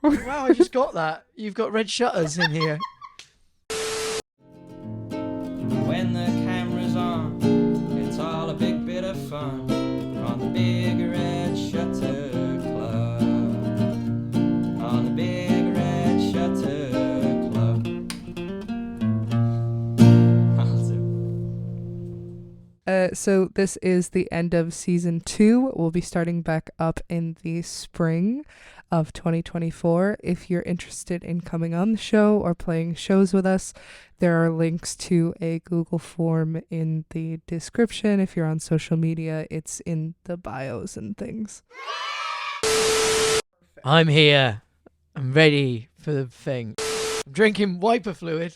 Wow, I just got that. You've got red shutters in here. When the camera's on, it's all a big bit of fun on the big red shutter club. On the big red shutter club. So this is the end of season 2. We'll be starting back up in the spring of 2024. If you're interested in coming on the show or playing shows with us, there are links to a Google form in the description. If you're on social media, it's in the bios and things. I'm here. I'm ready for the thing. I'm drinking wiper fluid.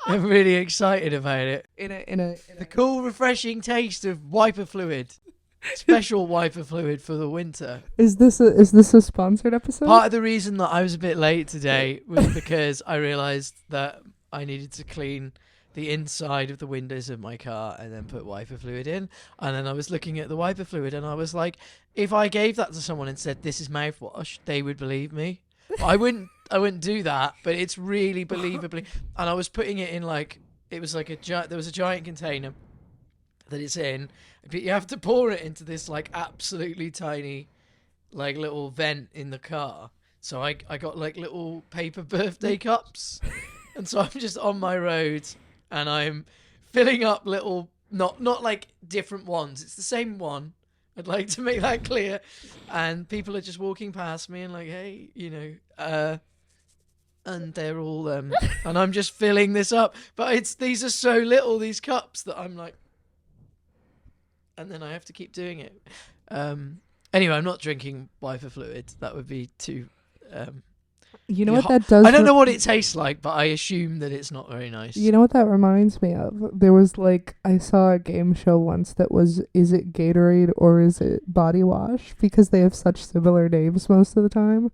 I'm really excited about it. The cool, refreshing taste of wiper fluid. Special wiper fluid for the winter. Is this a sponsored episode? Part of the reason that I was a bit late today was because I realised that I needed to clean the inside of the windows of my car and then put wiper fluid in. And then I was looking at the wiper fluid and I was like, if I gave that to someone and said, this is mouthwash, they would believe me. I wouldn't do that, but it's really believably. And I was putting it in it was like there was a giant container that it's in, but you have to pour it into this absolutely tiny little vent in the car. So I got little paper birthday cups, and so I'm just on my road and I'm filling up little not different ones. It's the same one. I'd like to make that clear. And people are just walking past me and hey, and they're all and I'm just filling this up. But these are so little, these cups, that I'm and then I have to keep doing it. Anyway, I'm not drinking wiper fluid. That would be too you know what that does? I don't know what it tastes like, but I assume that it's not very nice. You know what that reminds me of? There was I saw a game show once that was, is it Gatorade or is it Body Wash? Because they have such similar names most of the time.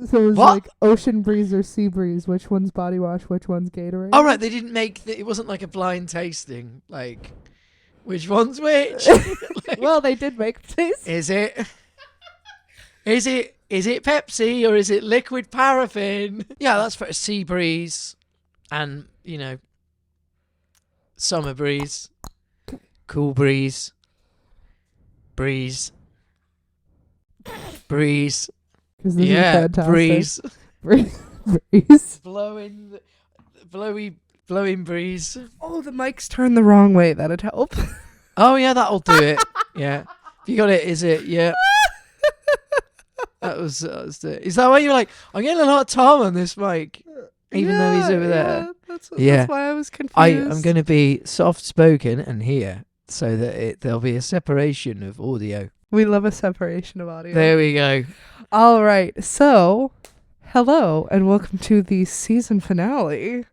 So it was Ocean Breeze or Sea Breeze. Which one's Body Wash? Which one's Gatorade? Oh, right. They didn't it wasn't like a blind tasting. Which one's which? Well, they did make taste. Is it Pepsi or is it liquid paraffin? Yeah, that's for a Sea Breeze and, Summer Breeze, Cool Breeze, Breeze. Yeah, Breeze. Breeze. Blowing breeze. Oh, the mic's turned the wrong way. That'd help. Oh, yeah, that'll do it. Yeah. If you got it, is it? Yeah. That was it. Is that why you're I'm getting a lot of Tom on this mic, even though he's over there? That's Yeah. why I was confused. I'm going to be soft-spoken and here so that there'll be a separation of audio. We love a separation of audio. There we go. All right. So, hello and welcome to the season finale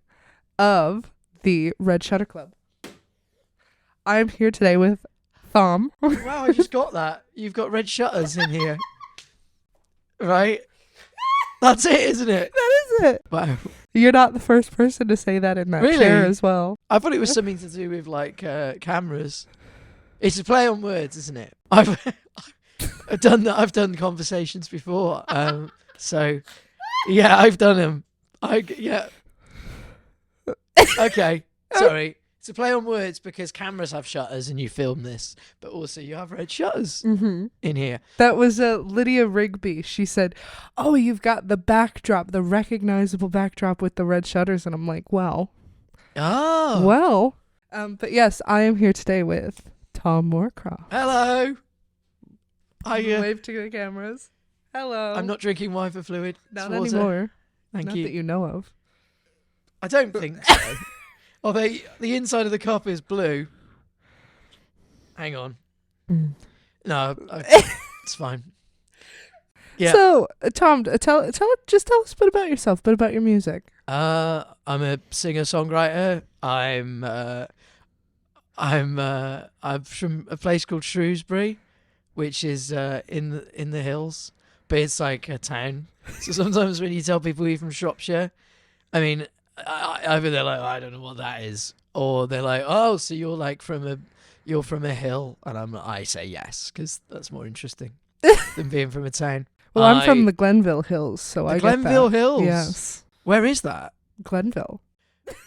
of the Red Shutter Club. I'm here today with Thom. Wow, I just got that. You've got red shutters in here. Right? That's it, isn't it? That is it. Wow. You're not the first person to say that in that chair as well. I thought it was something to do with cameras. It's a play on words, isn't it? I've done that. I've done conversations before. So yeah, I've done them. Yeah. Okay. Sorry. It's a play on words because cameras have shutters and you film this, but also you have red shutters in here. That was Lydia Rigby. She said, "Oh, you've got the backdrop, the recognizable backdrop with the red shutters," and I'm like, "Wow." Oh. Well. But yes, I am here today with Thom Morecroft. Hello. Wave to the cameras. Hello. I'm not drinking wiper fluid. Not anymore. Thank not you. That you know of. I don't think so. Although the inside of the cup is blue. Hang on. No, it's fine. Yeah. So, Thom, tell us a bit about yourself, a bit about your music. I'm a singer-songwriter. I'm from a place called Shrewsbury, which is in the hills, but it's like a town. So sometimes when you tell people you're from Shropshire, I mean, either they're like, I don't know what that is, or they're like, oh, so you're from a hill, and I say yes because that's more interesting. than being from a town. Well, I'm from the Glenville Hills, so I get that. Glenville Hills? Yes. Where is that? Glenville.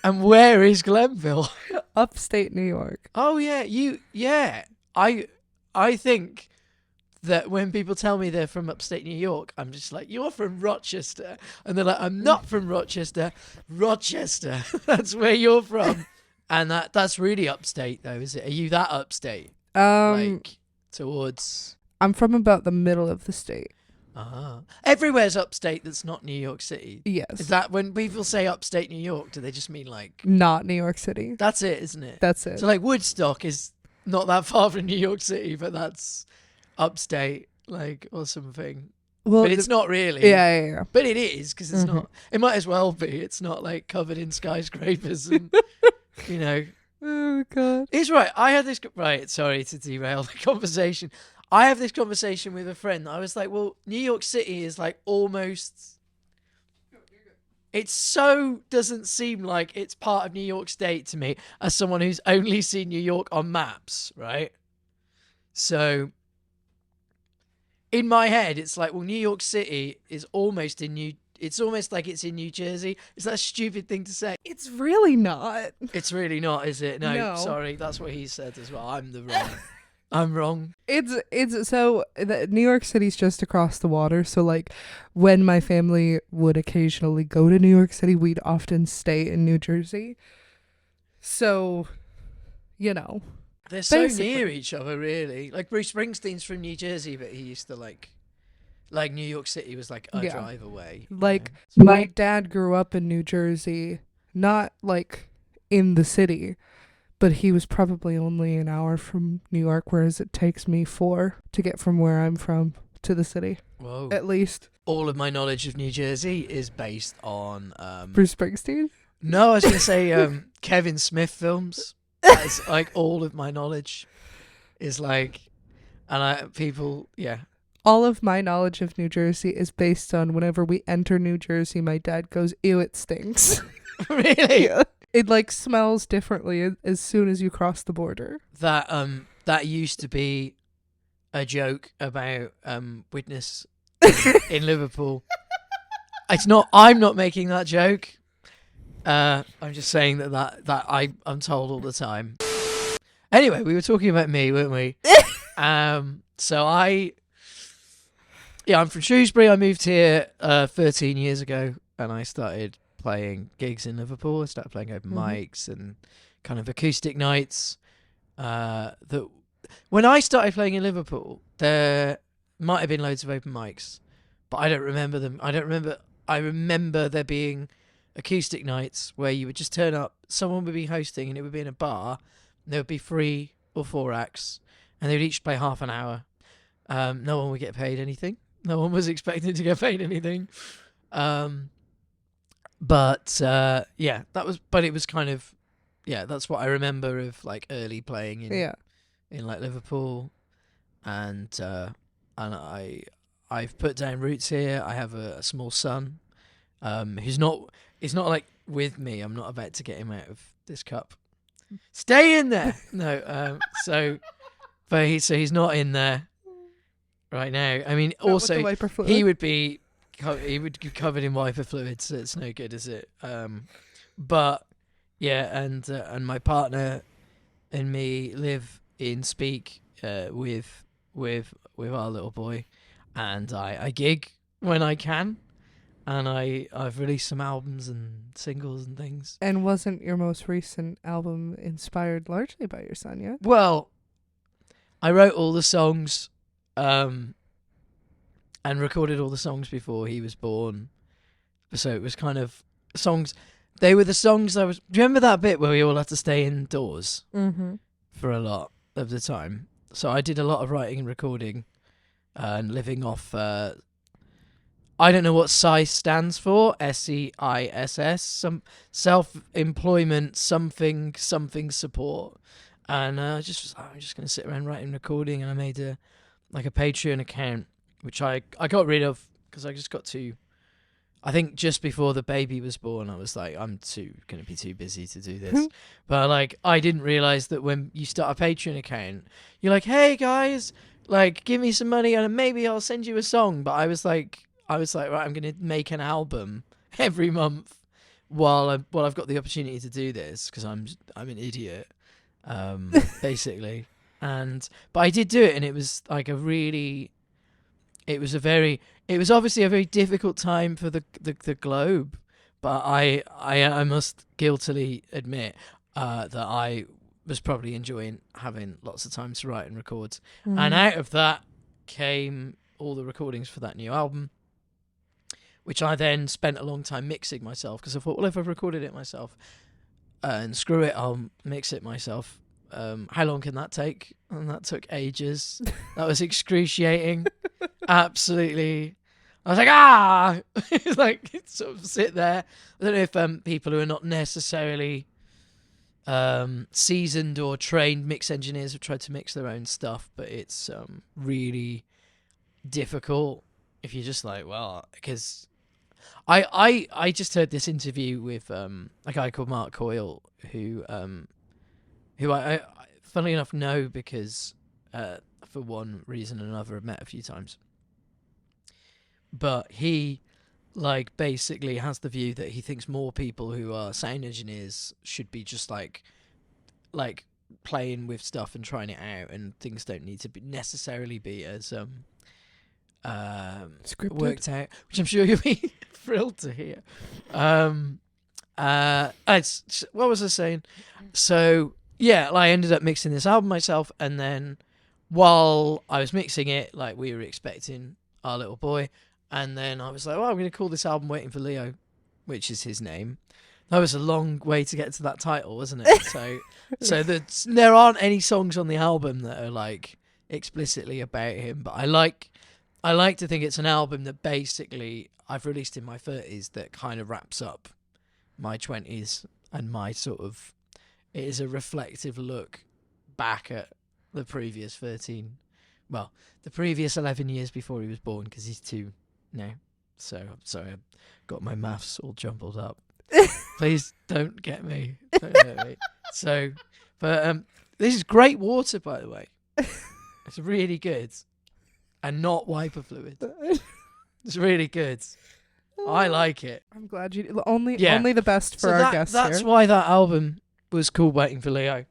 And where is Glenville? Upstate New York. Oh, yeah. I think that when people tell me they're from upstate New York, I'm just like, you're from Rochester. And they're like, I'm not from Rochester. Rochester. That's where you're from. And that's really upstate, though, is it? Are you that upstate? Like, towards... I'm from about the middle of the state. Everywhere's upstate that's not New York City. Yes. Is that when people say upstate New York, do they just mean, like... Not New York City. That's it, isn't it? That's it. So, like, Woodstock is not that far from New York City, but that's upstate, like, or something. Well, but it's not really. Yeah. But it is, because it's not. It might as well be. It's not, like, covered in skyscrapers and, you know. Oh, God. It's right. I had this... Right, sorry to derail the conversation. I have this conversation with a friend. I was like, well, New York City is, like, almost... It so doesn't seem like it's part of New York State to me as someone who's only seen New York on maps, right? So, in my head, it's like, well, New York City is almost in it's almost like it's in New Jersey. Is that a stupid thing to say? It's really not. It's really not, is it? No. Sorry, that's what he said as well. I'm wrong. It's so New York City's just across the water. So like when my family would occasionally go to New York City, we'd often stay in New Jersey. So, you know, they're so near each other, really. Like Bruce Springsteen's from New Jersey, but he used to like New York City was like a drive away. Like my dad grew up in New Jersey, not like in the city. But he was probably only an hour from New York, whereas it takes me 4 to get from where I'm from to the city. Whoa. At least. All of my knowledge of New Jersey is based on... Bruce Springsteen? No, I was going to say Kevin Smith films. That's like all of my knowledge is like... All of my knowledge of New Jersey is based on whenever we enter New Jersey, my dad goes, ew, it stinks. Really? Yeah. It like smells differently as soon as you cross the border. That used to be a joke about Witness in Liverpool. It's not. I'm not making that joke. I'm just saying that I'm told all the time. Anyway, we were talking about me, weren't we? So I'm from Shrewsbury. I moved here 13 years ago, and I started playing gigs in Liverpool. I started playing open mics and kind of acoustic nights. That when I started playing in Liverpool, there might have been loads of open mics, but I don't remember them. I remember there being acoustic nights where you would just turn up, someone would be hosting, and it would be in a bar. And there would be 3 or 4 acts, and they would each play half an hour. No one would get paid anything. No one was expected to get paid anything. But it was kind of, that's what I remember of like early playing in like Liverpool, and I've put down roots here. I have a small son, he's not like with me. I'm not about to get him out of this cup. Stay in there. No, he's not in there right now. I mean, Not also with the wiper fluid. he would be covered in wiper fluid, so it's no good, is it? But yeah, and my partner and me live in Speak with our little boy, and I gig when I can, and I've released some albums and singles and things. And wasn't your most recent album inspired largely by your son yet? Well, I wrote all the songs and recorded all the songs before he was born. So it was kind of songs. They were the songs I was... Do you remember that bit where we all had to stay indoors for a lot of the time? So I did a lot of writing and recording and living off... I don't know what SIS stands for. SEISS. Some self-employment something support. And I'm just going to sit around writing and recording, and I made a Patreon account, which I got rid of because I just got too... I think just before the baby was born, I was like, I'm going to be too busy to do this. But like, I didn't realize that when you start a Patreon account, you're like, hey guys, like, give me some money and maybe I'll send you a song. But I was like, right, I'm gonna make an album every month while I've got the opportunity to do this because I'm an idiot, basically. But I did do it, and it was like it was obviously a very difficult time for the Globe, but I must guiltily admit that I was probably enjoying having lots of time to write and record. And out of that came all the recordings for that new album, which I then spent a long time mixing myself because I thought, well, if I've recorded it myself, and screw it, I'll mix it myself. How long can that take? And that took ages. That was excruciating. Absolutely. I was like, it's like, sort of sit there. I don't know if people who are not necessarily seasoned or trained mix engineers have tried to mix their own stuff, but it's really difficult if you're just like, well, because I just heard this interview with a guy called Mark Coyle who I funnily enough know because for one reason or another I've met a few times, but he like basically has the view that he thinks more people who are sound engineers should be just like playing with stuff and trying it out, and things don't need to necessarily be as Scripted. Worked out, which I'm sure you'll be thrilled to hear. What was I saying? So yeah, I ended up mixing this album myself, and then while I was mixing it, like, we were expecting our little boy, and then I was like, well, I'm going to call this album Waiting for Leo, which is his name. That was a long way to get to that title, wasn't it? So there aren't any songs on the album that are like explicitly about him, but I like to think it's an album that basically I've released in my 30s that kind of wraps up my 20s and my sort of, it is a reflective look back at the previous 11 years before he was born, because he's 2 now. So I'm sorry, I got my maths all jumbled up. Please don't get me. Don't hurt me. So, but this is great water, by the way. It's really good. And not wiper fluid. It's really good. I like it. I'm glad you only the best for our guests that's here. why that album was called Waiting for Leo,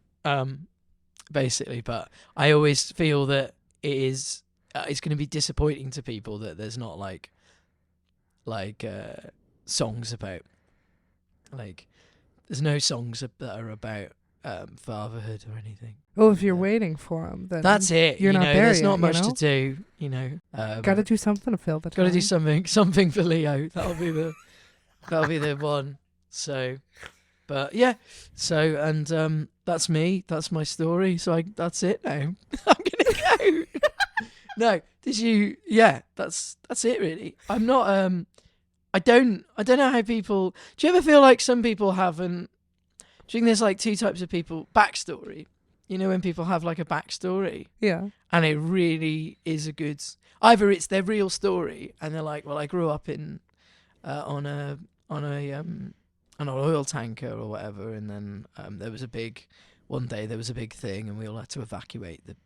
basically. But I always feel that it is it's going to be disappointing to people that there's not like songs about, like, there's no songs that are about fatherhood or anything. Well, if you're waiting for them, then that's it. You're not there there's yet, not much you know? to do. Got to do something to fill the time. Got to do something for Leo. That'll be the one. So, but yeah. So, and that's me. That's my story. So that's it now. I'm gonna go. No, did you? Yeah, that's it really. I'm not. I don't know how people. Do you ever feel like some people haven't? Do you think there's like 2 types of people? Backstory. You know, when people have like a backstory. Yeah. And it really is a good. Either it's their real story, and they're like, well, I grew up in on an oil tanker or whatever, and then one day there was a big thing, and we all had to evacuate the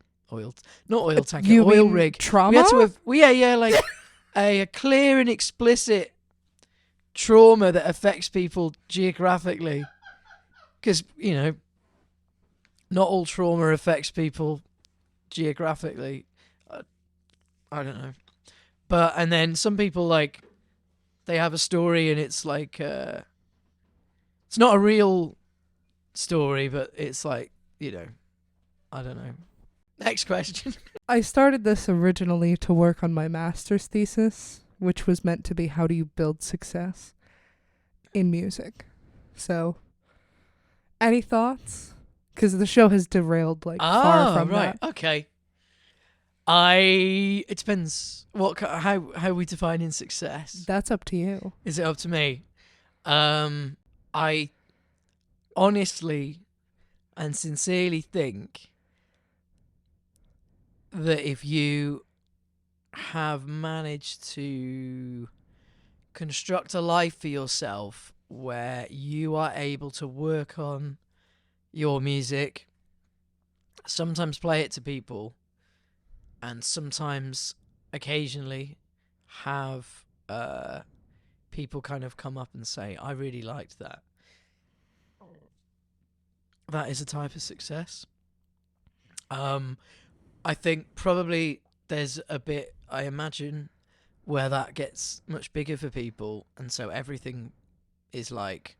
not oil tanker, you oil mean rig. Trauma? We had to like a clear and explicit trauma that affects people geographically, because not all trauma affects people geographically. I don't know, and then some people, like, they have a story and it's like it's not a real story, but it's like, I don't know. Next question. I started this originally to work on my master's thesis, which was meant to be how do you build success in music. So, any thoughts? Because the show has derailed far from right. that. Okay. It depends how we define in success. That's up to you. Is it up to me? I honestly and sincerely think that if you have managed to construct a life for yourself where you are able to work on your music, sometimes play it to people, and sometimes, occasionally, have people kind of come up and say, I really liked that. That is a type of success. I think probably there's a bit, I imagine, where that gets much bigger for people, and so everything is like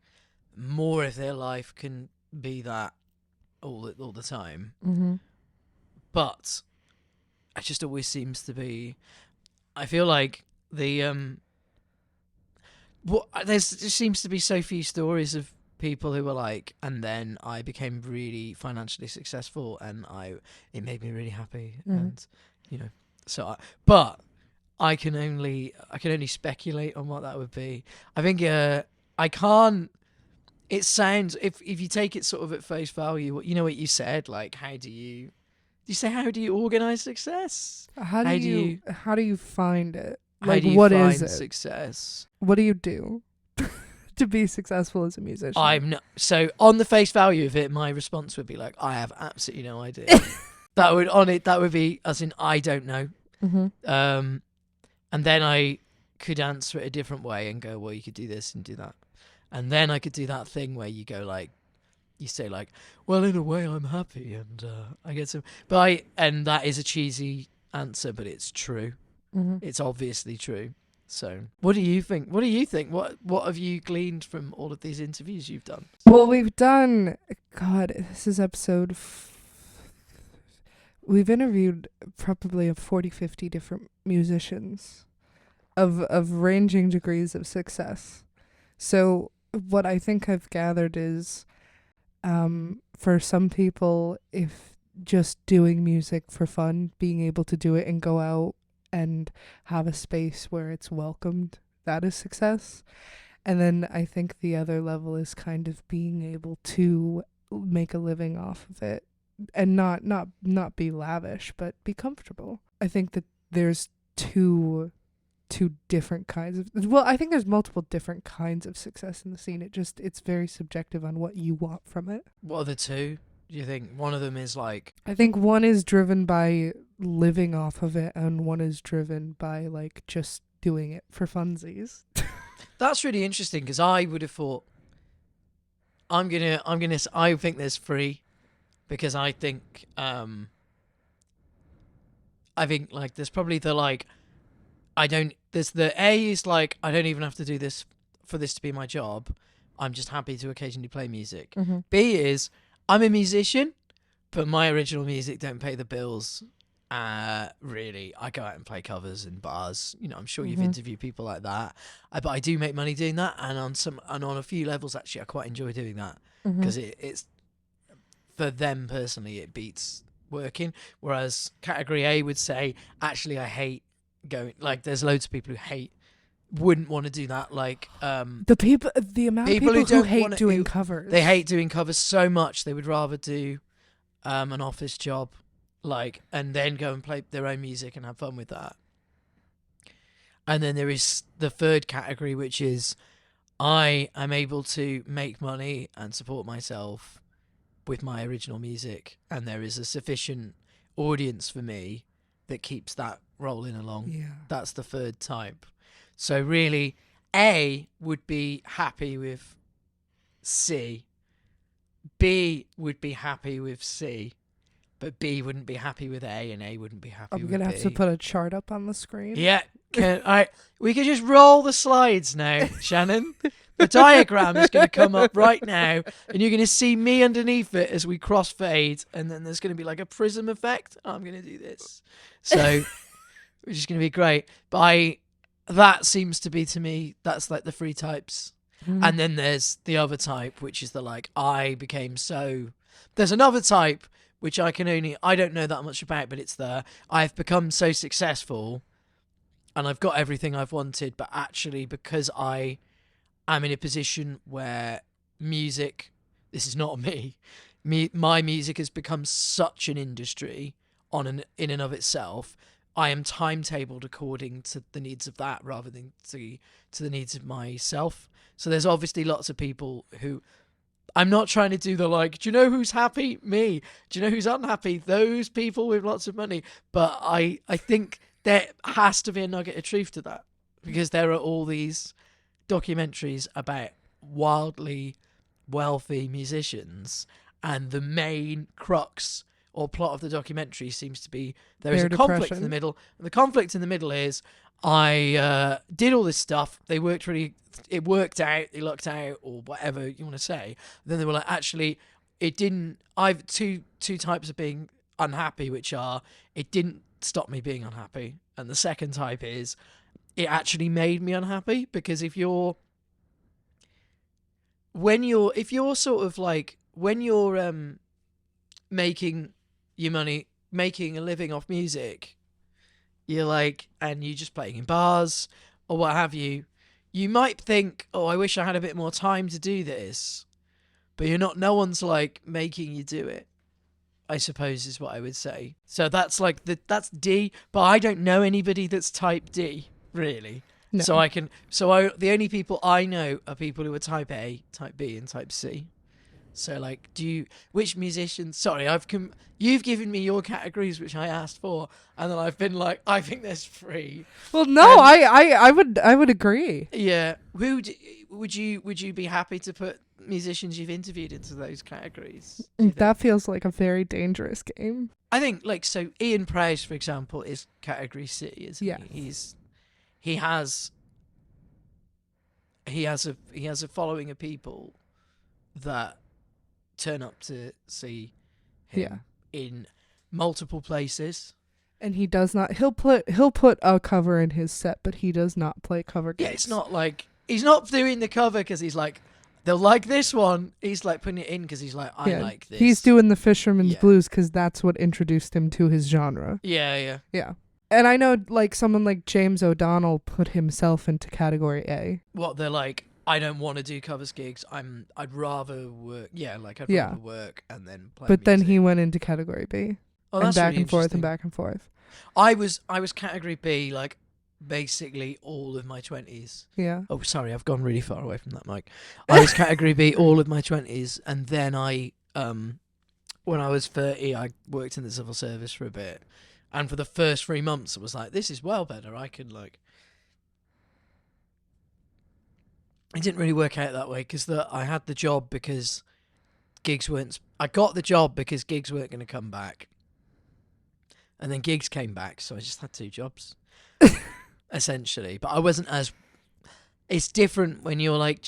more of their life can be that all the time. Mm-hmm. But it just always seems to be. I feel like there just seems to be so few stories of people who were like, and then I became really financially successful, and it made me really happy, and but I can only speculate on what that would be. I think I can't. It sounds, if you take it sort of at face value, what you said, like, how do you organize success? How do you find it? How Like, do you what find is it? success? What do you do to be successful as a musician? I'm not. So on the face value of it, my response would be like, I have absolutely no idea. That would be as in, I don't know. Mm-hmm. And then I could answer it a different way and go, well, you could do this and do that. And then I could do that thing where you go like, you say like, well, in a way I'm happy and I get some, and that is a cheesy answer, but it's true. Mm-hmm. It's obviously true. So what do you think? What have you gleaned from all of these interviews you've done? Well, we've done, God, this is episode we've interviewed probably 40, 50 different musicians of ranging degrees of success. So what I think I've gathered is, for some people, if just doing music for fun, being able to do it and go out and have a space where it's welcomed, that is success. And then I think the other level is kind of being able to make a living off of it and not be lavish, but be comfortable. I think that there's two different kinds of, well, I think there's multiple different kinds of success in the scene. It's very subjective on what you want from it. What are the two? Do you think one of them is like, I think one is driven by living off of it and one is driven by like just doing it for funsies. that's really interesting, because I would have thought I think there's three, because I think like there's probably the like, there's the A is like, I don't even have to do this for this to be my job. I'm just happy to occasionally play music. Mm-hmm. B is, I'm a musician, but my original music don't pay the bills. Really, I go out and play covers in bars. I'm sure you've interviewed people like that. But I do make money doing that, and on a few levels, actually, I quite enjoy doing that, because it's for them personally, it beats working. Whereas category A would say, actually, I hate going. Like, there's loads of people who wouldn't want to do that. Like, the amount of people who hate doing covers. They hate doing covers so much they would rather do an office job, like, and then go and play their own music and have fun with that. And then there is the third category, which is, I am able to make money and support myself with my original music, and there is a sufficient audience for me that keeps that rolling along. Yeah. That's the third type. So really, A would be happy with C, B would be happy with C, but B wouldn't be happy with A, and A wouldn't be happy with B. I'm going to have to put a chart up on the screen. Yeah. We could just roll the slides now, Shannon. The diagram is going to come up right now, and you're going to see me underneath it as we crossfade, and then there's going to be like a prism effect. I'm going to do this. So, which is going to be great. But that seems to be, to me, that's like the three types. And then there's the other type, which is the like, there's another type, which I don't know that much about, but it's I've become so successful and I've got everything I've wanted, but actually because I am in a position where music, this is not my music has become such an industry in and of itself, I am timetabled according to the needs of that rather than to the needs of myself. So there's obviously lots of people who I'm not trying to do the like, do you know who's happy? Me. Do you know who's unhappy? Those people with lots of money. But I think there has to be a nugget of truth to that, because there are all these documentaries about wildly wealthy musicians, and the main crux or plot of the documentary seems to be there is Their a conflict in depression. the middle. And the conflict in the middle is I did all this stuff. It worked out. They lucked out, or whatever you want to say. Then they were like, actually, it didn't. I've two types of being unhappy, which are it didn't stop me being unhappy, and the second type is it actually made me unhappy, because if you're sort of like when you're making your money, making a living off music, you're like, and you're just playing in bars or what have you, you might think, oh, I wish I had a bit more time to do this, but you're not. No one's like making you do it, I suppose, is what I would say. So that's like that's D, but I don't know anybody that's type D really. No. So the only people I know are people who are type A, type B, and type C. So like, which musicians? Sorry, you've given me your categories, which I asked for, and then I've been like, I think there's 3. Well, no, I would agree. Yeah, would you be happy to put musicians you've interviewed into those categories? Do you think? That feels like a very dangerous game. I think like, so Ian Prowse, for example, is category C, isn't Yeah. he? He has a following of people that turn up to see him in multiple places. And he does not. He'll put a cover in his set, but he does not play cover gigs. Yeah, it's not like he's not doing the cover because he's like, they'll like this one. He's like putting it in because he's like, I like this. He's doing the Fisherman's Yeah. Blues because that's what introduced him to his genre. Yeah. Yeah. And I know like someone like James O'Donnell put himself into category A. What they're like, I don't want to do covers gigs. I'd rather work. Yeah, like I'd Yeah. rather work and then play. But then music. he went into category B. Oh, And that's back really and forth and interesting. back and forth. I was category B, like basically all of my 20s. Yeah. Oh, sorry, I've gone really far away from that mic. I was category B all of my 20s, and then when I was 30, I worked in the civil service for a bit, and for the first 3 months, it was like, this is well better. I could like. It didn't really work out that way because I had the job because gigs weren't. I got the job because gigs weren't going to come back. And then gigs came back, so I just had 2 jobs, essentially. But I wasn't as... It's different when you're like,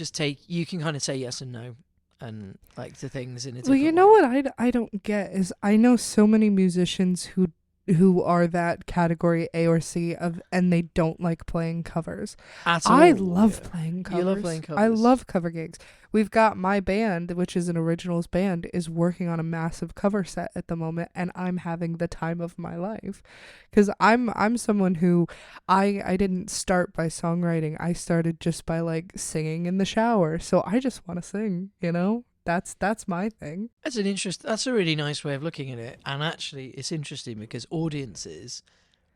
you can kind of say yes and no, and like to things in a different Well, you know way. what I don't get is I know so many musicians who are that category A or C and they don't like playing covers. At all, I love yeah. playing covers. You love playing I covers. love cover gigs. We've got my band, which is an originals band, is working on a massive cover set at the moment, and I'm having the time of my life. Because I'm someone who I didn't start by songwriting. I started just by like singing in the shower. So I just want to sing, you know? That's my thing. That's a really nice way of looking at it. And actually, it's interesting because audiences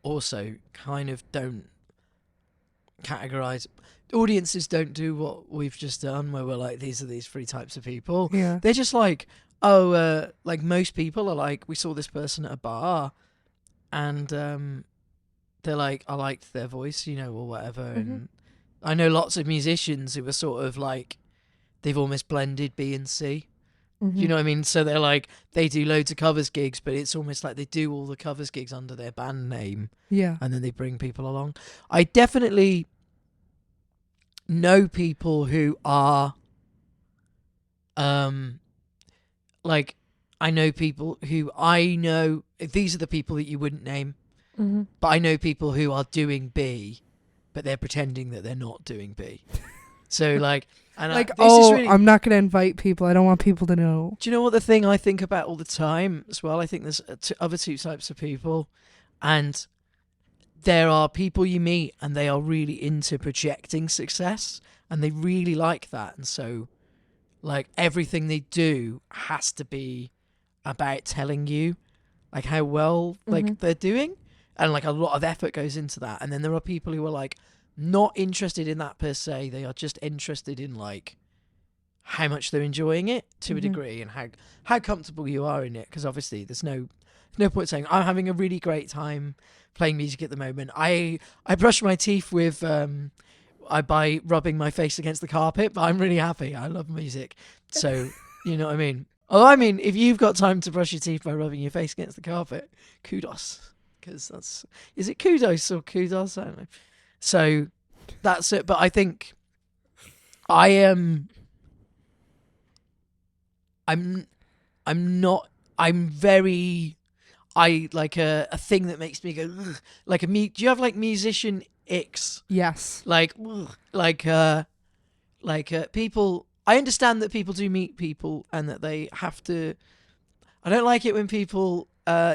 also kind of don't categorize. Audiences don't do what we've just done, where we're like, these are these 3 types of people. Yeah. They're just like, like most people are like, we saw this person at a bar, and they're like, I liked their voice, you know, or whatever. Mhm. And I know lots of musicians who are sort of like, they've almost blended B and C. Mhm. You know what I mean? So they're like, they do loads of covers gigs, but it's almost like they do all the covers gigs under their band name, Yeah. and then they bring people along. I definitely know people who are, like, I know people who these are the people that you wouldn't name, Mm-hmm. but I know people who are doing B, but they're pretending that they're not doing B. So like, and Like, this is really, I'm not going to invite people. I don't want people to know. do you know what the thing I think about all the time as well? I think there's other 2 types of people, and there are people you meet and they are really into projecting success, and they really like that, and so like everything they do has to be about telling you like how well like Mhm. they're doing, and like a lot of effort goes into that. And then there are people who are like not interested in that per se. They are just interested in like how much they're enjoying it to a Mhm. degree, and how comfortable you are in it. Because obviously, there's no point saying I'm having a really great time playing music at the moment. I brush my teeth with by rubbing my face against the carpet, but I'm really happy. I love music, so you know what I mean. Oh, I mean, if you've got time to brush your teeth by rubbing your face against the carpet, kudos. Because is it kudos or kudos? I don't know. So that's it. But I think I am. I'm not. I'm very. I like a thing that makes me go ugh. Like do you have like musician icks? Yes. Like ugh. People. I understand that people do meet people and that they have to. I don't like it when people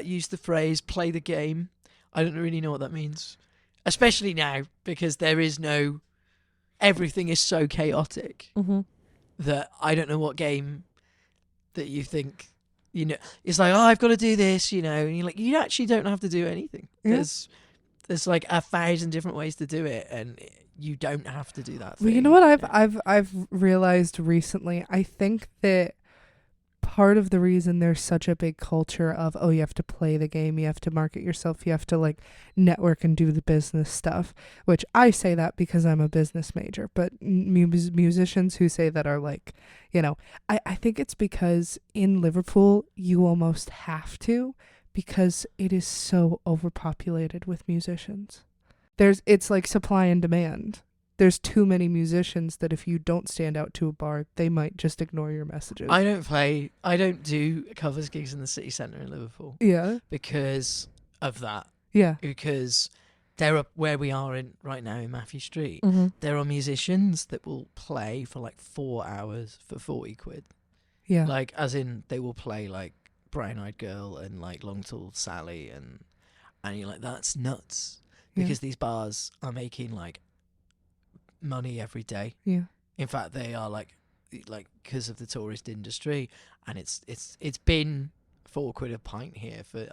use the phrase "play the game." I don't really know what that means, especially now because there is no. Everything is so chaotic Mm-hmm. that I don't know what game that you think. You know, it's like, oh, I've got to do this, you know, and you're like, you actually don't have to do anything. Yeah. There's like 1,000 different ways to do it, and you don't have to do that. Well, you know what I've realized recently? I think that part of the reason there's such a big culture of, oh, you have to play the game, you have to market yourself, you have to like network and do the business stuff, which I say that because I'm a business major, but musicians who say that are like, you know, I think it's because in Liverpool you almost have to, because it is so overpopulated with musicians. It's like supply and demand. There's too many musicians that if you don't stand out to a bar, they might just ignore your messages. I don't do covers gigs in the city centre in Liverpool. Yeah. Because of that. Yeah. Because there are, where we are in right now in Matthew Street, Mm-hmm. there are musicians that will play for like 4 hours for 40 quid. Yeah. Like, as in, they will play like Brown Eyed Girl and like Long Tall Sally, and you're like, that's nuts. Because these bars are making like money every day. Yeah. In fact, they are like because of the tourist industry, and it's been 4 quid a pint here for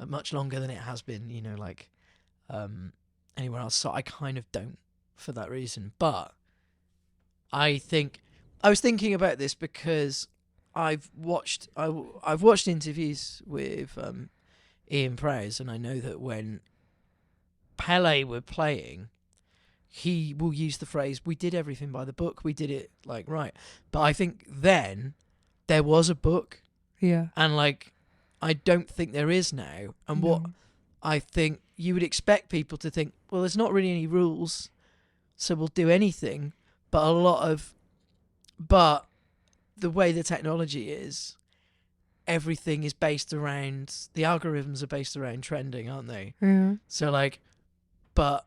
much longer than it has been, you know, like anywhere else. So I kind of don't for that reason. But I was thinking about this because I've watched interviews with Ian Prowse, and I know that when Pele were playing, he will use the phrase, we did everything by the book, we did it like right. But I think then there was a book, Yeah. and like I don't think there is now. And what I think you would expect people to think, well, there's not really any rules, so we'll do anything. But the way the technology is, everything is based around, the algorithms are based around trending, aren't they? Yeah. So like, but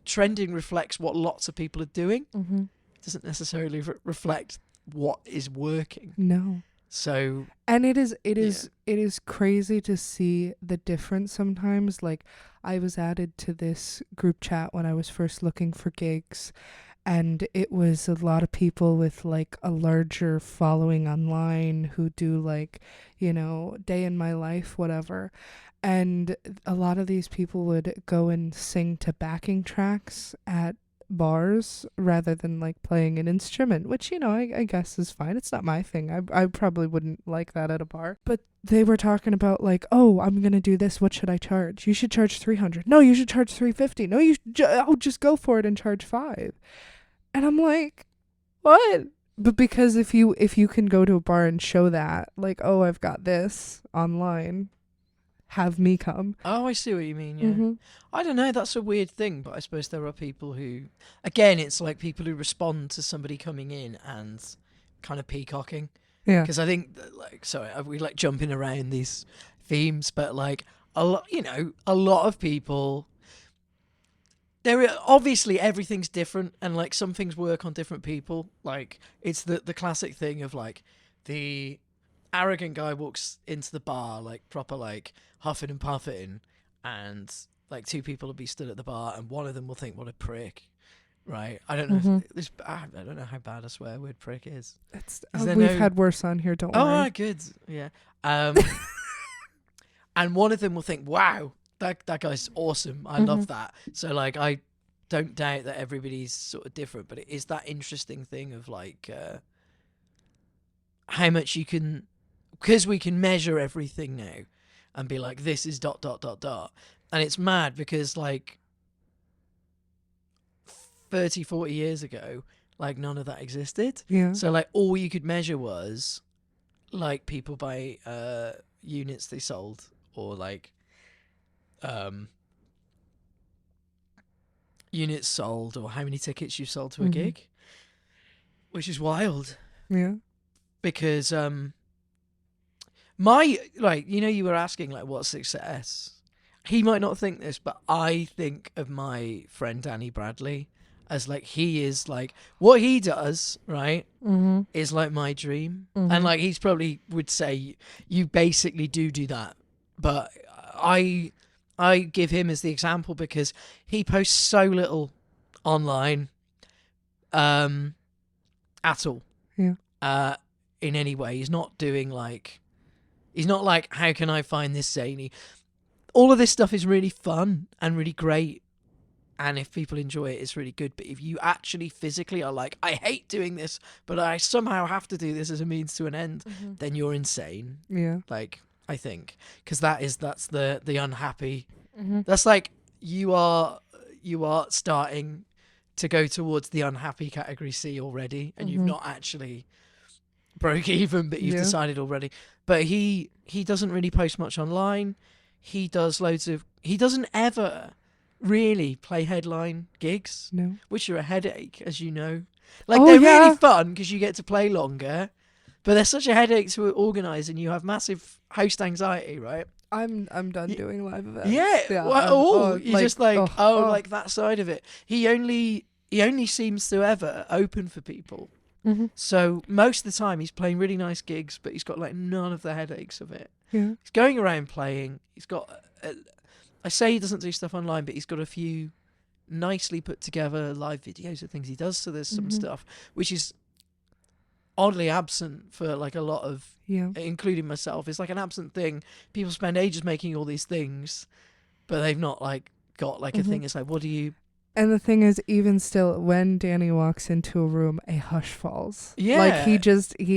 trending reflects what lots of people are doing. Mm-hmm. It doesn't necessarily reflect what is working. No. So, and it is crazy to see the difference sometimes. Like, I was added to this group chat when I was first looking for gigs, and it was a lot of people with like a larger following online who do like, you know, day in my life, whatever. And a lot of these people would go and sing to backing tracks at bars rather than like playing an instrument, which, you know, I guess is fine. It's not my thing. I probably wouldn't like that at a bar. But they were talking about like, oh, I'm going to do this. What should I charge? You should charge $300. No, you should charge $350. No, I'll just go for it and charge $5. And I'm like, what? But because if you can go to a bar and show that, like, oh, I've got this online, have me come. oh, I see what you mean. Yeah. Mm-hmm. I don't know. That's a weird thing, but I suppose there are people who, again, it's like people who respond to somebody coming in and kind of peacocking. Yeah. Because I think, like, sorry, we like jumping around these themes, but like a lot of people. Obviously everything's different, and like some things work on different people. Like, it's the classic thing of like the arrogant guy walks into the bar like proper like huffing and puffing, and like 2 people will be stood at the bar, and one of them will think, what a prick, right? I don't know. Mm-hmm. I don't know how bad a swear word prick is. We've had worse on here, don't worry. Oh, good. Yeah. And one of them will think, wow, that guy's awesome. I love that. So like I don't doubt that everybody's sort of different, but it is that interesting thing of like how much you can, because we can measure everything now and be like, this is ... And it's mad because like 30, 40 years ago, like none of that existed. Yeah. So like all you could measure was like people by units they sold, or like units sold, or how many tickets you sold to a gig, which is wild. Yeah. Because my, like, you know, you were asking like what's success. He might not think this, but I think of my friend Danny Bradley as like, he is like, what he does, right, is like my dream. And like he's probably would say you basically do that, but I give him as the example because he posts so little online at all. Yeah. In any way. He's not like, how can I find this zany? All of this stuff is really fun and really great, and if people enjoy it, it's really good. But if you actually physically are like, I hate doing this, but I somehow have to do this as a means to an end, then you're insane. Yeah. Like, I think, because that's the unhappy. That's like you are starting to go towards the unhappy category C already, and you've not actually broke even, but you've decided already. But he doesn't really post much online. He doesn't ever really play headline gigs, No. which are a headache, as you know. Like, they're really fun because you get to play longer, but they're such a headache to organise, and you have massive host anxiety, right? I'm done doing live events. Yeah. Well, you just like like that side of it. He only seems to ever open for people. So most of the time he's playing really nice gigs, but he's got like none of the headaches of it. Yeah. He's going around playing. He's got, I say he doesn't do stuff online, but he's got a few nicely put together live videos of things he does. So there's some stuff which is oddly absent for like a lot of, including myself. It's like an absent thing. People spend ages making all these things, but they've not like got like a thing. It's like, what do you? And the thing is, even still, when Danny walks into a room, a hush falls. Yeah. Like he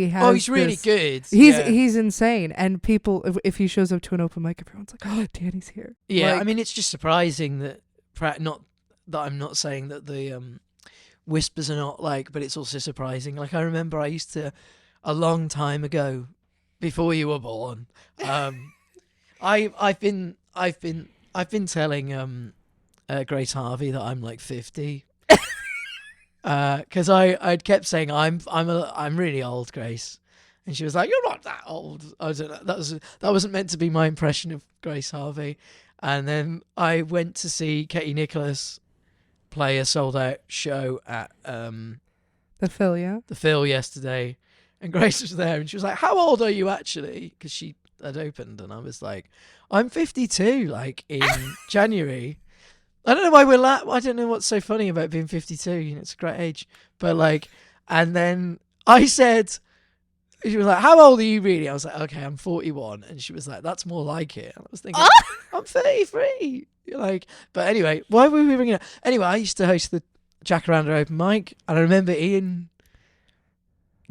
has. Oh, he's really good. He's insane. And people, if he shows up to an open mic, everyone's like, oh, Danny's here. Yeah. Like, I mean, it's just surprising that, not that I'm not saying that the whispers are not like, but it's also surprising. Like, I remember I used to, a long time ago, before you were born, I've been telling Grace Harvey that I'm like 50, because I'd kept saying I'm really old, Grace, and she was like, you're not that old. I don't know, that wasn't meant to be my impression of Grace Harvey. And then I went to see Katie Nicholas play a sold out show at the Phil yesterday, and Grace was there, and she was like, how old are you actually? Because she had opened, and I was like, I'm 52, like in January. I don't know why we're I don't know what's so funny about being 52. You know, it's a great age. But like, and then I said, she was like, how old are you really? I was like, okay, I'm 41. And she was like, that's more like it. And I was thinking, I'm 33. Like, but anyway, why were we bringing it up? Anyway, I used to host the Jacaranda open mic, and I remember Ian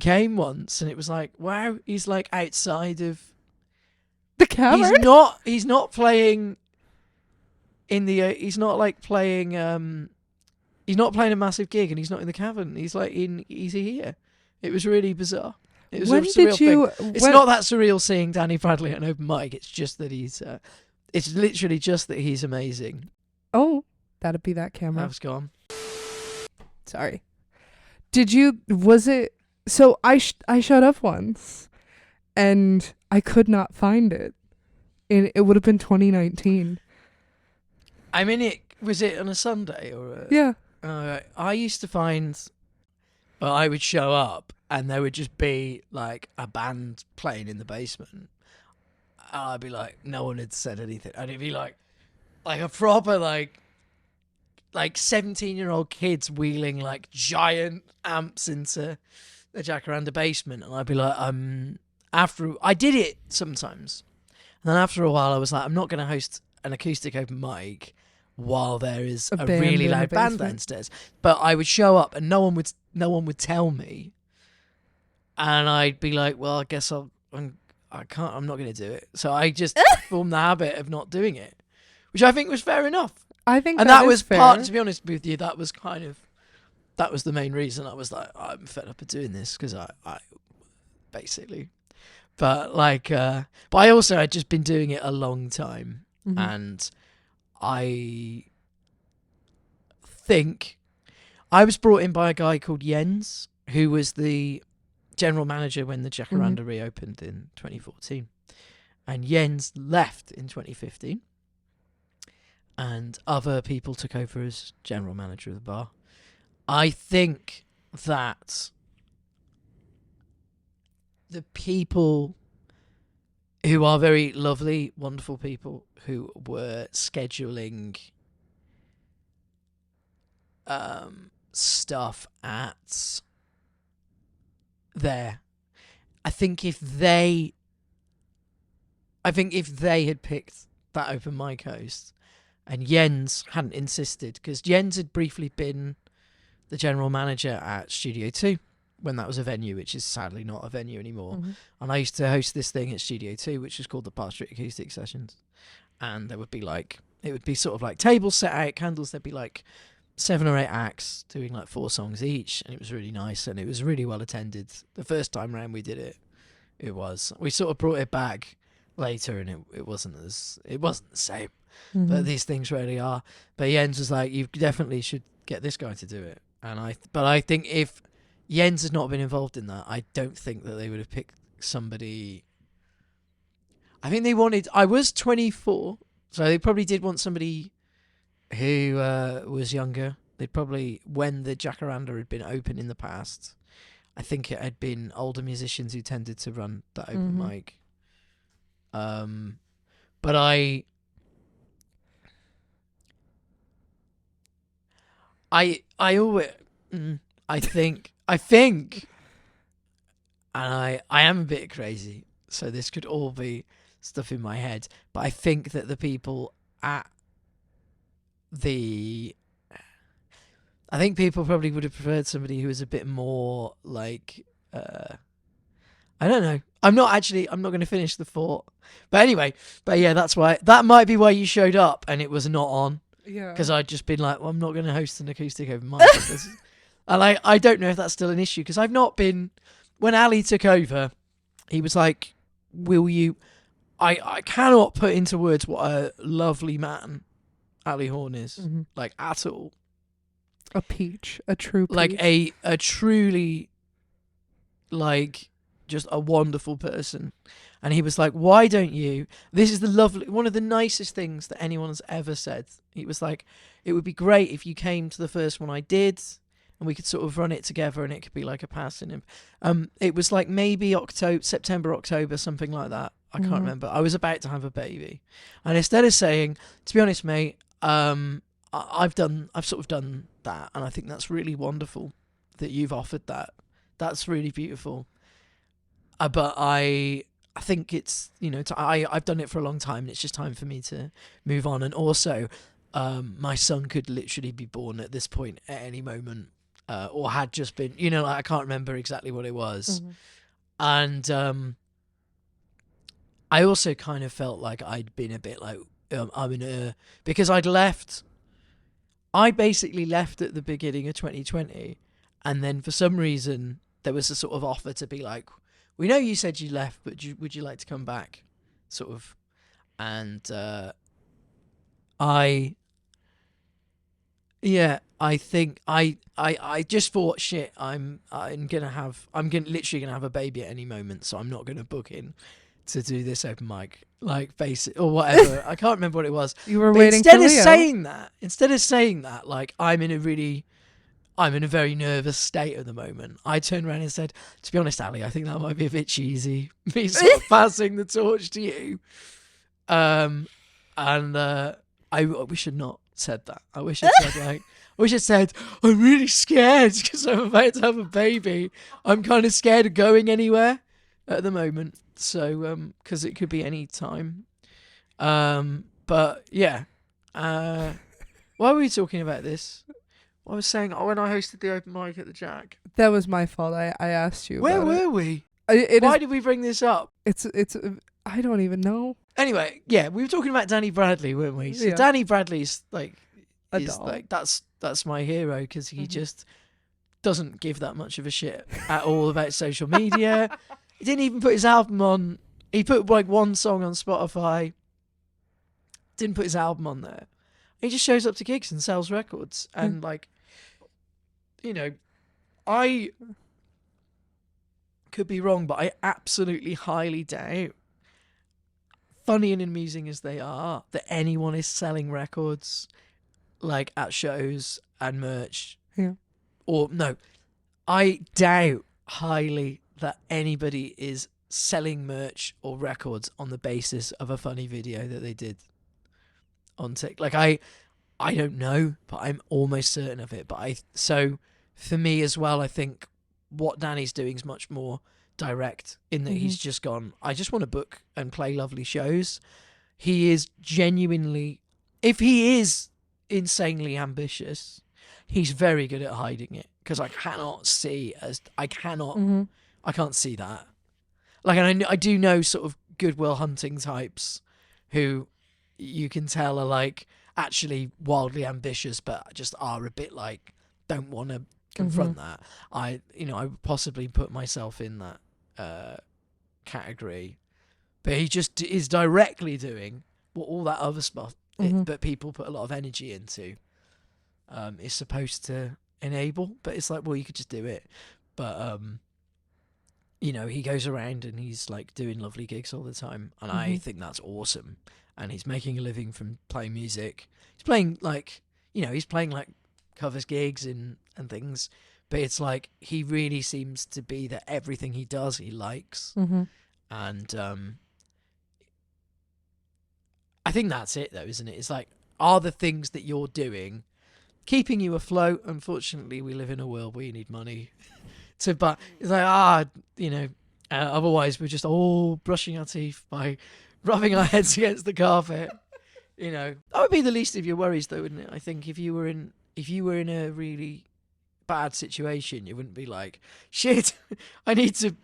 came once, and it was like, wow, he's like outside of the cavern. He's not playing in the he's not playing a massive gig, and he's not in the cavern. He's here. It was really bizarre. It was a surreal thing. It's not that surreal seeing Danny Bradley at an open mic. It's just that he's it's literally just that he's amazing. Oh, that'd be that camera. I've gone. Sorry. Was it so I showed up once and I could not find it. And it would have been 2019. I mean, was it on a Sunday or? Yeah. I used to find, well, I would show up and there would just be like a band playing in the basement. I'd be like, no one had said anything, and it'd be like a proper like 17-year-old kids wheeling like giant amps into the Jacaranda basement, and I'd be like, after I did it sometimes, and then after a while I was like, I'm not going to host an acoustic open mic. while there is A a band really in the loud band basement. downstairs. But I would show up and no one would tell me, and I'd be like, well, I guess I'm not going to do it. So I just formed the habit of not doing it, which I think was fair enough. I think And that is was fair. part, to be honest with you, that was the main reason I was like, I'm fed up of doing this, because I basically, but I also had just been doing it a long time, Mhm. and I think I was brought in by a guy called Jens, who was the general manager when the Jacaranda reopened in 2014, and Jens left in 2015. And other people took over as general manager of the bar. I think that the people who are very lovely, wonderful people who were scheduling stuff at there, I think if they had picked that open mic host, and Jens hadn't insisted, because Jens had briefly been the general manager at Studio 2 when that was a venue, which is sadly not a venue anymore. Mm-hmm. And I used to host this thing at Studio 2, which was called the Park Street Acoustic Sessions. And there would be it would be sort of like tables set out, candles, there'd be like 7 or 8 acts doing like 4 songs each, and it was really nice, and it was really well attended. The first time round we did it, we sort of brought it back later, and it wasn't the same. Mm-hmm. But these things really are. But Jens was like, you definitely should get this guy to do it. And I think if Jens had not been involved in that, I don't think that they would have picked somebody. I think I was 24, so they probably did want somebody who was younger. They'd probably, when the Jacaranda had been open in the past, I think it had been older musicians who tended to run that open mic. But I always, I think, and I am a bit crazy, so this could all be stuff in my head, but I think that the people at I think people probably would have preferred somebody who was a bit more like, I don't know. I'm not going to finish the thought. But anyway, yeah, that might be why you showed up and it was not on. Yeah. Because I'd just been like, well, I'm not going to host an acoustic open mic. And I don't know if that's still an issue, because I've not been. When Ali took over, he was like, will you. I cannot put into words what a lovely man Ali Horn is, like, at all. A peach, a true peach. Like a truly, like, just a wonderful person. And he was like, why don't you, this is one of the nicest things that anyone's ever said. He was like, it would be great if you came to the first one I did and we could sort of run it together and it could be like a passing. It was like maybe September, October, something like that. I can't remember. I was about to have a baby. And instead of saying, to be honest, mate, I've sort of done that, and I think that's really wonderful that you've offered that. That's really beautiful. But I think it's, I've done it for a long time, and it's just time for me to move on. And also, my son could literally be born at this point at any moment, or had just been, I can't remember exactly what it was. And I also kind of felt like I'd been a bit like, because I basically left at the beginning of 2020, and then for some reason there was a sort of offer to be like, we know you said you left, but would you like to come back, sort of. And I think I just thought, shit, I'm literally gonna have a baby at any moment, so I'm not gonna book in to do this open mic, like, basic or whatever. I can't remember what it was. You were But waiting for Leo. Instead of saying that, like, I'm in a very nervous state at the moment, I turned around and said, to be honest, Ali, I think that might be a bit cheesy, me sort of passing the torch to you. I wish I'd not said that. I wish I'd said, I'm really scared because I'm about to have a baby. I'm kind of scared of going anywhere at the moment. So, because it could be any time. But yeah. Why were we talking about this? I was saying when I hosted the open mic at the Jack. That was my fault. I asked you. Where about were we? it. Why did we bring this up? It's. I don't even know. Anyway, yeah, we were talking about Danny Bradley, weren't we? So Yeah. Danny Bradley's A is doll. like that's my hero because he Mhm. just doesn't give that much of a shit at all about social media. He didn't even put his album on. He put like one song on Spotify. Didn't put his album on there. He just shows up to gigs and sells records. And like, you know, I could be wrong, but I absolutely highly doubt, funny and amusing as they are, that anyone is selling records like at shows and merch. Yeah. Or no, I doubt highly that anybody is selling merch or records on the basis of a funny video that they did on TikTok. Like I don't know, but I'm almost certain of it. So for me as well, I think what Danny's doing is much more direct in that he's just gone, I just want to book and play lovely shows. He is genuinely, if he is insanely ambitious, he's very good at hiding it, because I can't see that. Like, and I do know sort of Goodwill Hunting types who you can tell are like actually wildly ambitious, but just are a bit like don't want to confront that. I would possibly put myself in that category, but he just is directly doing what all that other stuff that people put a lot of energy into is supposed to enable. But it's like, well, you could just do it. But he goes around and he's like doing lovely gigs all the time, and I think that's awesome. And he's making a living from playing music. He's playing like covers gigs and things, but it's like he really seems to be that everything he does he likes. And I think that's it though, isn't it? It's like, are the things that you're doing keeping you afloat? Unfortunately, we live in a world where you need money to buy. It's like, otherwise we're just all brushing our teeth by rubbing our heads against the carpet. That would be the least of your worries though, wouldn't it? I think if you were in a really bad situation, you wouldn't be like, shit, I need to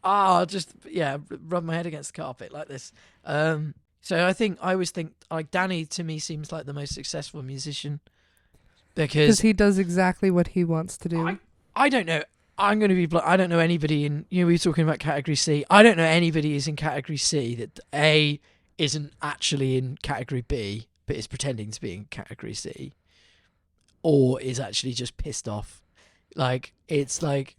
rub my head against the carpet like this. So I always think like Danny to me seems like the most successful musician because he does exactly what he wants to do. I don't know. I'm going to be I don't know anybody in, we were talking about category C. I don't know anybody who's in category C that A, isn't actually in category B, but is pretending to be in category C, or is actually just pissed off. Like, it's like,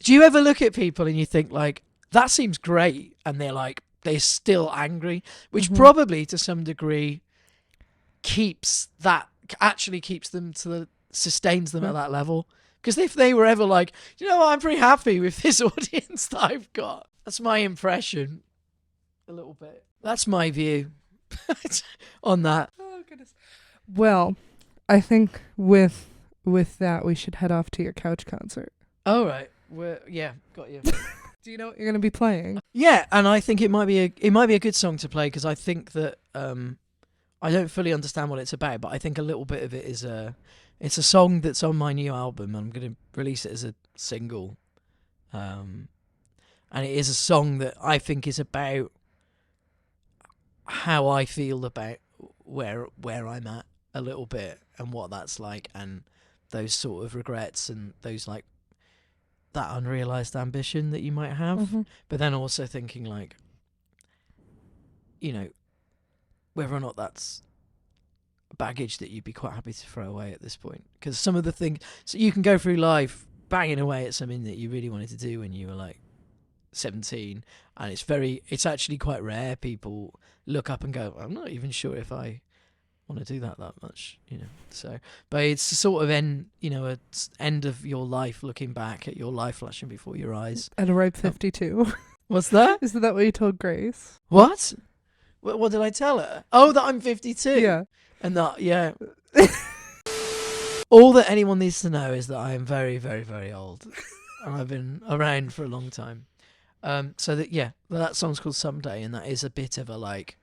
do you ever look at people and you think like, that seems great, and they're still angry, which probably to some degree sustains them at that level. Because if they were ever like, I'm pretty happy with this audience that I've got. That's my impression. A little bit. That's my view on that. Oh, goodness. Well, I think with that, we should head off to your couch concert. All right. Got you. Do you know what you're going to be playing? Yeah, and I think it might be a good song to play, because I think that I don't fully understand what it's about, but I think a little bit of it is it's a song that's on my new album. I'm going to release it as a single. And it is a song that I think is about how I feel about where I'm at a little bit, and what that's like, and those sort of regrets, and those like that unrealized ambition that you might have. But then also thinking like, whether or not that's baggage that you'd be quite happy to throw away at this point. Because some of the things, so you can go through life banging away at something that you really wanted to do when you were like 17, and it's actually quite rare people look up and go, I'm not even sure if I want to do that much, so, but it's a sort of end of your life, looking back at your life flashing before your eyes At a ripe 52. What's that? Isn't that what you told Grace? What did I tell her? Oh, that I'm 52. Yeah. And that, yeah. All that anyone needs to know is that I am very, very, very old. And I've been around for a long time. So that song's called Someday, and that is a bit of a like,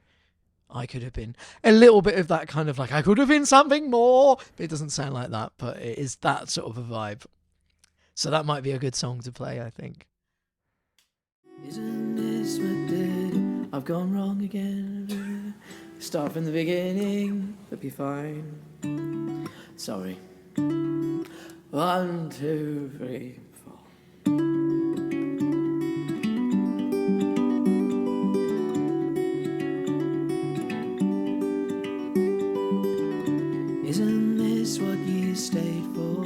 I could have been. A little bit of that kind of like, I could have been something more. But it doesn't sound like that, but it is that sort of a vibe. So that might be a good song to play, I think. Isn't this what did? I've gone wrong again. Start from the beginning, it'll be fine. Sorry. 1, 2, 3, 4. Isn't this what you stayed for?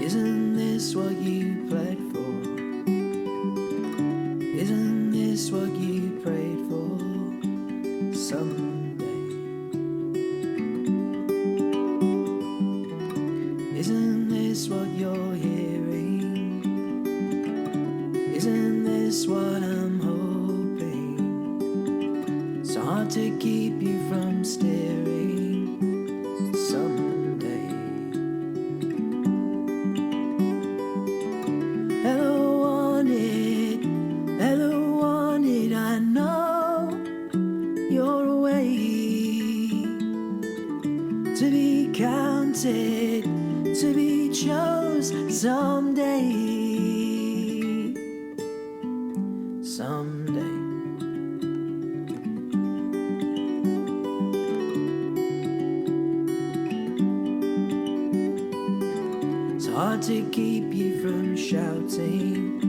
Isn't this what you pled for? Isn't this what you prayed for? Someday. Isn't this what you're hearing? Isn't this what I'm hoping? It's hard to keep you from staring. Someday. Ever wanted, I know you're away to be counted, to be chose someday. Someday. It's hard to keep you from shouting,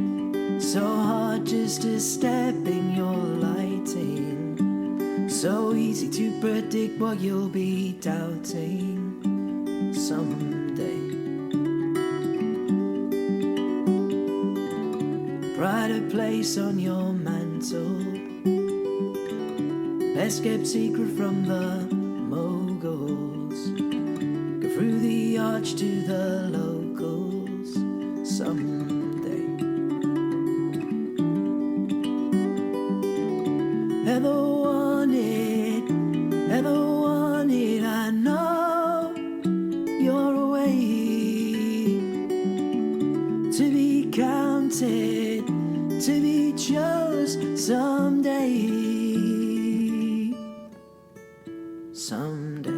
so hard just to step in your lighting, so easy to predict what you'll be doubting someday. Brighter place on your mantle, best kept secret from the moguls. Go through the arch to the locals someday. Ever wanted, I know you're away to be counted, to be chose someday. Someday.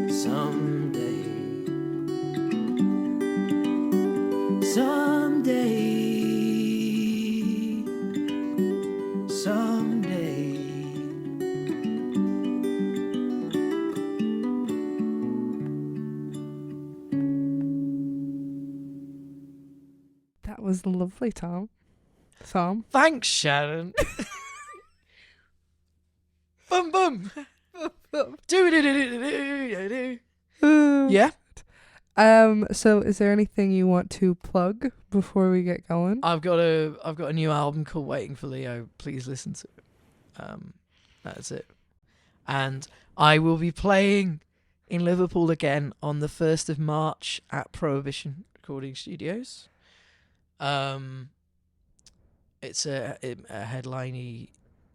Someday. Someday. Someday. That was lovely, Thom. Thanks, Sharon. Bum bum. Do. Yeah. So is there anything you want to plug before we get going? I've got a new album called Waiting for Leo. Please listen to it. That's it. And I will be playing in Liverpool again on the 1st of March at Prohibition Recording Studios. It's a headline-y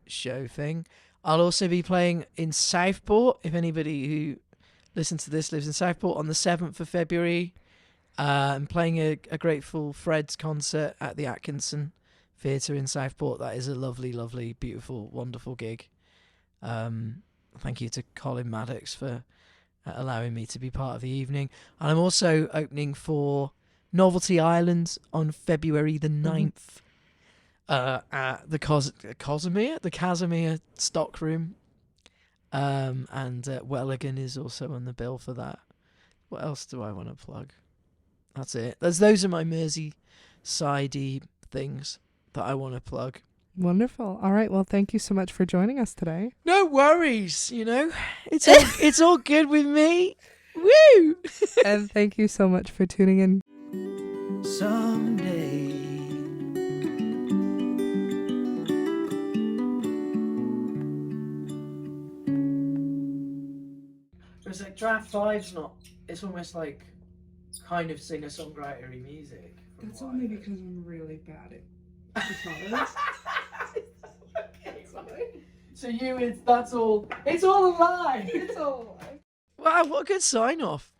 show thing. I'll also be playing in Southport, if anybody who listens to this lives in Southport, on the 7th of February. I'm playing a Grateful Fred's concert at the Atkinson Theatre in Southport. That is a lovely, lovely, beautiful, wonderful gig. Thank you to Colin Maddox for allowing me to be part of the evening. And I'm also opening for Novelty Island on February the 9th at the Casimir Stockroom. And Welligan is also on the bill for that. What else do I want to plug? That's it. Those are my Mersey-sidey things that I want to plug. Wonderful. All right. Well, thank you so much for joining us today. No worries. It's all good with me. Woo! And thank you so much for tuning in. Someday. It's like draft 5's not. It's almost like kind of singer-songwriter-y music. That's only because I'm really bad at guitars. Okay, sorry. So that's all. It's all a lie. It's all. Wow, what a good sign-off.